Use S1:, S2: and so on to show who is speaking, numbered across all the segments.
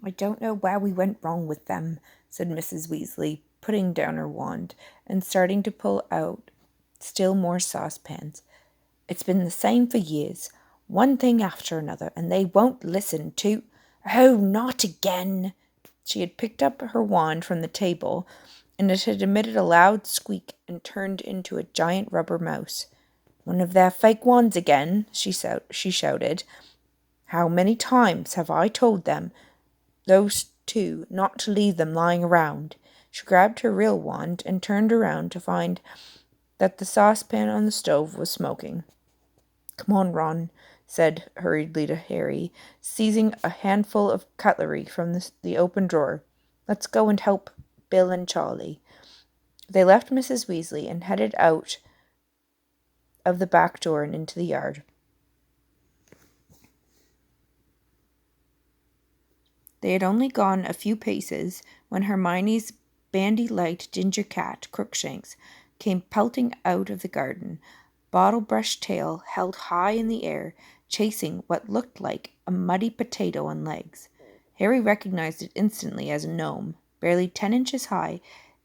S1: I don't know where we went wrong with them, said Mrs. Weasley, putting down her wand and starting to pull out still more saucepans. It's been the same for years, one thing after another, and they won't listen to— Oh, not again! She had picked up her wand from the table, and it had emitted a loud squeak and turned into a giant rubber mouse. One of their fake wands again, she shouted. How many times have I told them, those two, not to leave them lying around? She grabbed her real wand and turned around to find that the saucepan on the stove was smoking. Come on, Ron, said hurriedly to Harry, seizing a handful of cutlery from the open drawer. Let's go and help Bill and Charlie. They left Mrs. Weasley and headed out of the back door and into the yard. They had only gone a few paces when Hermione's bandy-legged ginger cat, Crookshanks, came pelting out of the garden, bottle-brush tail held high in the air, chasing what looked like a muddy potato on legs. Harry recognized it instantly as a gnome, barely 10 inches high.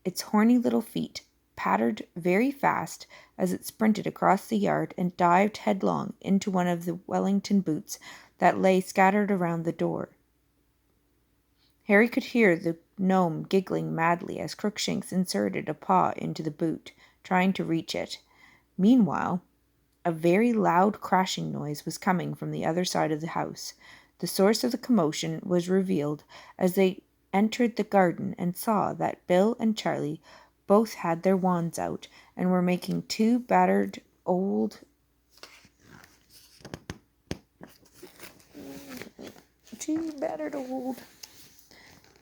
S1: Its horny little feet pattered very fast as it sprinted across the yard and dived headlong into one of the Wellington boots that lay scattered around the door. Harry could hear the gnome giggling madly as Crookshanks inserted a paw into the boot, trying to reach it. Meanwhile, a very loud crashing noise was coming from the other side of the house. The source of the commotion was revealed as they entered the garden and saw that Bill and Charlie both had their wands out and were making two battered old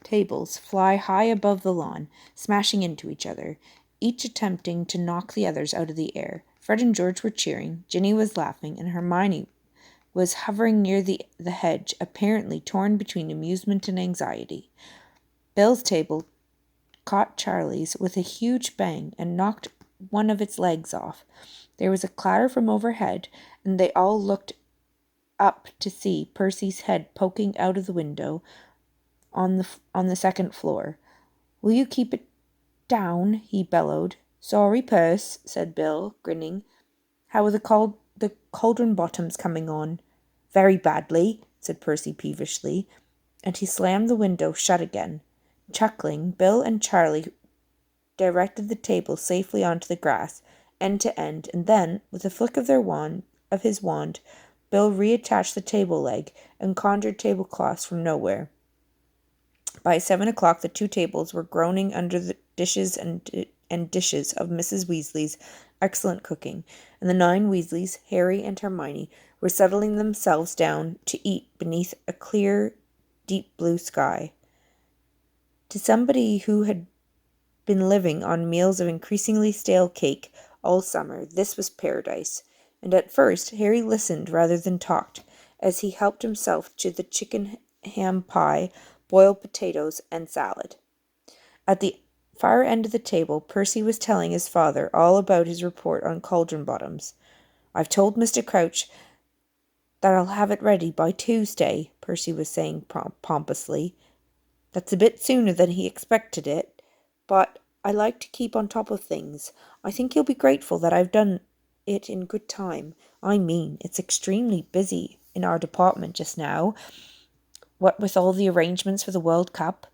S1: tables fly high above the lawn, smashing into each other, each attempting to knock the others out of the air. Fred and George were cheering, Ginny was laughing, and Hermione was hovering near the hedge, apparently torn between amusement and anxiety. Bill's table caught Charlie's with a huge bang and knocked one of its legs off. There was a clatter from overhead, and they all looked up to see Percy's head poking out of the window on the second floor. Will you keep it down? He bellowed. Sorry, Perce, said Bill, grinning. How are the cauldron bottoms coming on? Very badly, said Percy peevishly, and he slammed the window shut again. Chuckling, Bill and Charlie directed the table safely onto the grass, end to end, and then, with a flick of his wand, Bill reattached the table leg and conjured tablecloths from nowhere. By 7 o'clock, the two tables were groaning under the dishes and dishes of Mrs. Weasley's excellent cooking, and the 9 Weasleys, Harry and Hermione, were settling themselves down to eat beneath a clear, deep blue sky. To somebody who had been living on meals of increasingly stale cake all summer, this was paradise, and at first Harry listened rather than talked, as he helped himself to the chicken ham pie, boiled potatoes, and salad. At the far end of the table, Percy was telling his father all about his report on cauldron bottoms. I've told Mr. Crouch that I'll have it ready by Tuesday, Percy was saying pompously. That's a bit sooner than he expected it, but I like to keep on top of things. I think he'll be grateful that I've done it in good time. I mean, it's extremely busy in our department just now, what with all the arrangements for the World Cup.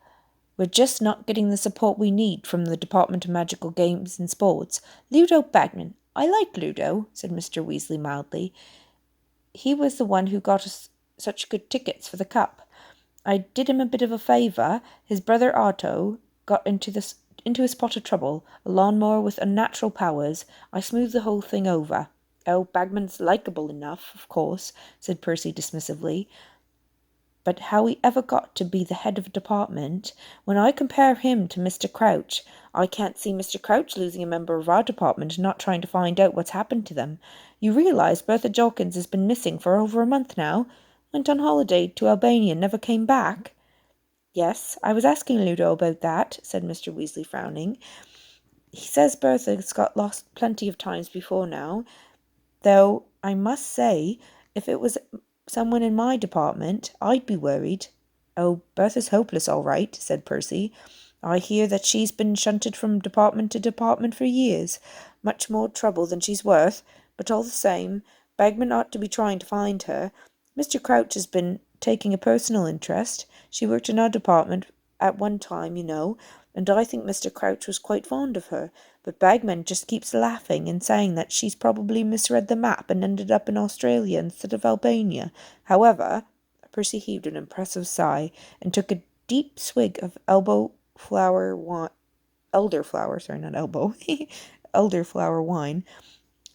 S1: We're just not getting the support we need from the Department of Magical Games and Sports. Ludo Bagman. I like Ludo, said Mr. Weasley mildly. He was the one who got us such good tickets for the Cup. I did him a bit of a favour. His brother Otto got into a spot of trouble, a lawnmower with unnatural powers. I smoothed the whole thing over. Oh, Bagman's likeable enough, of course, said Percy dismissively. But how he ever got to be the head of a department, when I compare him to Mr. Crouch, I can't see Mr. Crouch losing a member of our department and not trying to find out what's happened to them. You realise Bertha Jorkins has been missing for over a month now? Went on holiday to Albania and never came back. Yes, I was asking Ludo about that, said Mr. Weasley, frowning. He says Bertha's got lost plenty of times before now, though I must say, if it was someone in my department, I'd be worried. "Oh, Bertha's hopeless, all right," said Percy. "I hear that she's been shunted from department to department for years. Much more trouble than she's worth. But all the same, Bagman ought to be trying to find her. Mr. Crouch has been taking a personal interest. She worked in our department at one time, you know, and I think Mr. Crouch was quite fond of her. But Bagman just keeps laughing and saying that she's probably misread the map and ended up in Australia instead of Albania. However," Percy heaved an impressive sigh and took a deep swig of elderflower, sorry, not elbow, elderflower wine.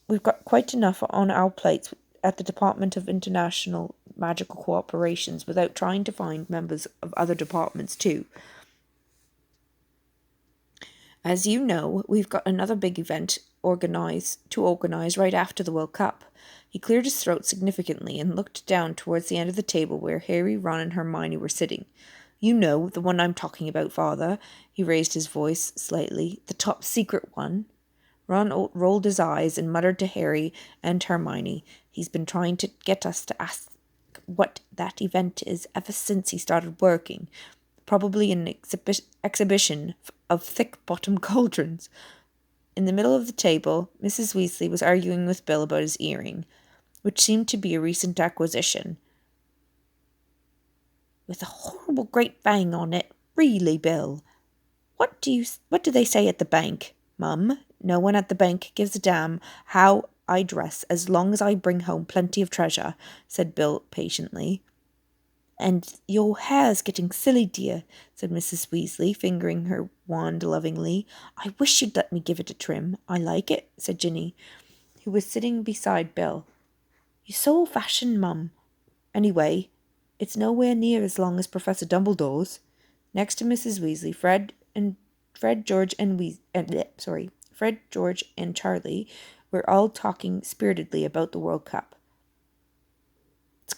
S1: "We've got quite enough on our plates at the Department of International Magical Cooperations without trying to find members of other departments too. As you know, we've got another big event organize right after the World Cup." He cleared his throat significantly and looked down towards the end of the table where Harry, Ron, and Hermione were sitting. "You know, the one I'm talking about, Father." He raised his voice slightly. "The top secret one." Ron rolled his eyes and muttered to Harry and Hermione. "He's been trying to get us to ask what that event is ever since he started working. Probably an exhibition of thick-bottomed cauldrons." In the middle of the table, Mrs. Weasley was arguing with Bill about his earring, which seemed to be a recent acquisition. "With a horrible great bang on it. Really, Bill. What do they say at the bank, Mum? No one at the bank gives a damn how I dress as long as I bring home plenty of treasure," said Bill patiently. "And your hair's getting silly, dear," said Mrs. Weasley, fingering her wand lovingly. "I wish you'd let me give it a trim. I like it," said Ginny, who was sitting beside Bill. "You're so old-fashioned, Mum. Anyway, it's nowhere near as long as Professor Dumbledore's." Next to Mrs. Weasley, Fred, George, and Charlie were all talking spiritedly about the World Cup. It's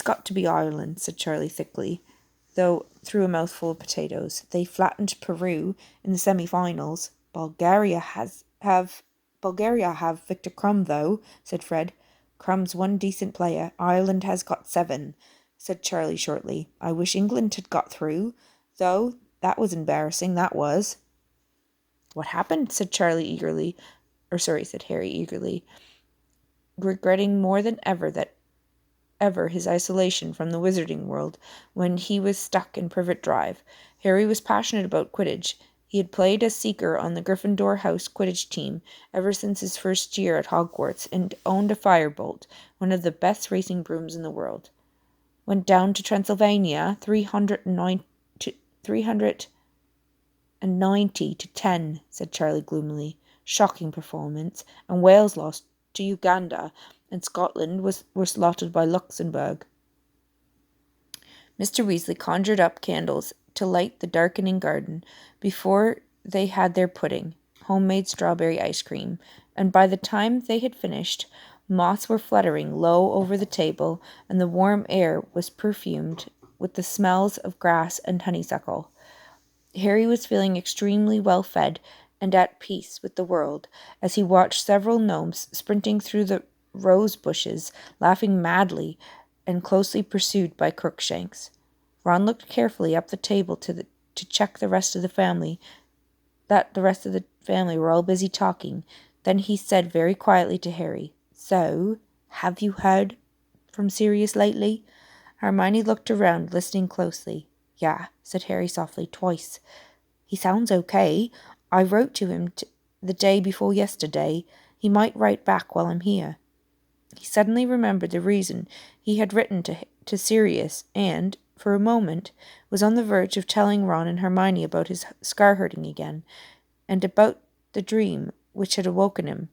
S1: got to be Ireland," said Charlie thickly, though through a mouthful of potatoes. "They flattened Peru in the semi-finals. Bulgaria have Victor Crumb, though," said Fred. "Crumb's one decent player. Ireland has got 7, said Charlie shortly. "I wish England had got through, though. That was embarrassing, that was." "What happened?" said Harry eagerly, regretting more than ever his isolation from the wizarding world when he was stuck in Privet Drive. Harry was passionate about Quidditch. He had played as Seeker on the Gryffindor House Quidditch team ever since his first year at Hogwarts and owned a Firebolt, one of the best racing brooms in the world. "Went down to Transylvania 390 to 10, said Charlie gloomily. "Shocking performance. And Wales lost to Uganda, and Scotland were slaughtered by Luxembourg." Mr. Weasley conjured up candles to light the darkening garden before they had their pudding, homemade strawberry ice cream, and by the time they had finished, moths were fluttering low over the table, and the warm air was perfumed with the smells of grass and honeysuckle. Harry was feeling extremely well fed and at peace with the world as he watched several gnomes sprinting through the rose bushes, laughing madly and closely pursued by Crookshanks. Ron looked carefully up the table to check the rest of the family were all busy talking. Then he said very quietly to Harry, "So, have you heard from Sirius lately?" Hermione looked around, listening closely. "Yeah," said Harry softly, "twice. He sounds okay. I wrote to him the day before yesterday. He might write back while I'm here." He suddenly remembered the reason he had written to Sirius and, for a moment, was on the verge of telling Ron and Hermione about his scar hurting again, and about the dream which had awoken him.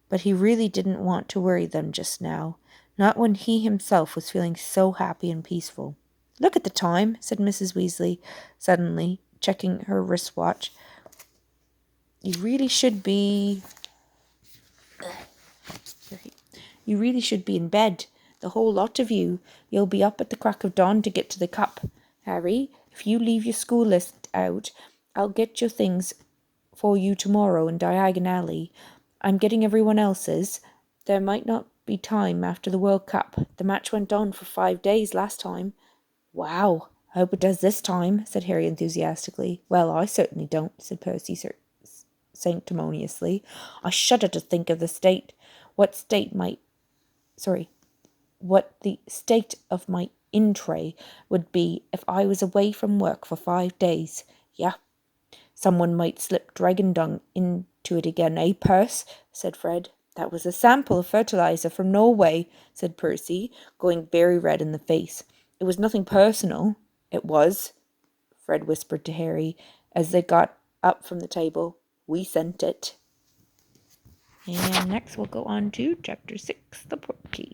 S1: But he really didn't want to worry them just now, not when he himself was feeling so happy and peaceful. "Look at the time," said Mrs. Weasley, suddenly, checking her wristwatch. You really should be in bed, the whole lot of you. You'll be up at the crack of dawn to get to the cup. Harry, if you leave your school list out, I'll get your things for you tomorrow in Diagon Alley. I'm getting everyone else's. There might not be time after the World Cup. The match went on for 5 days last time." "Wow," I hope it does this time, said Harry enthusiastically. Well, I certainly don't, said Percy sanctimoniously. I shudder to think of the what the state of my in-tray would be if I was away from work for 5 days. Yeah, someone might slip dragon dung into it again, eh, Perce? Said Fred. That was a sample of fertilizer from Norway, said Percy, going very red in the face. It was nothing personal. It was, Fred whispered to Harry as they got up from the table. We sent it. And next we'll go on to Chapter 6, The Portkey.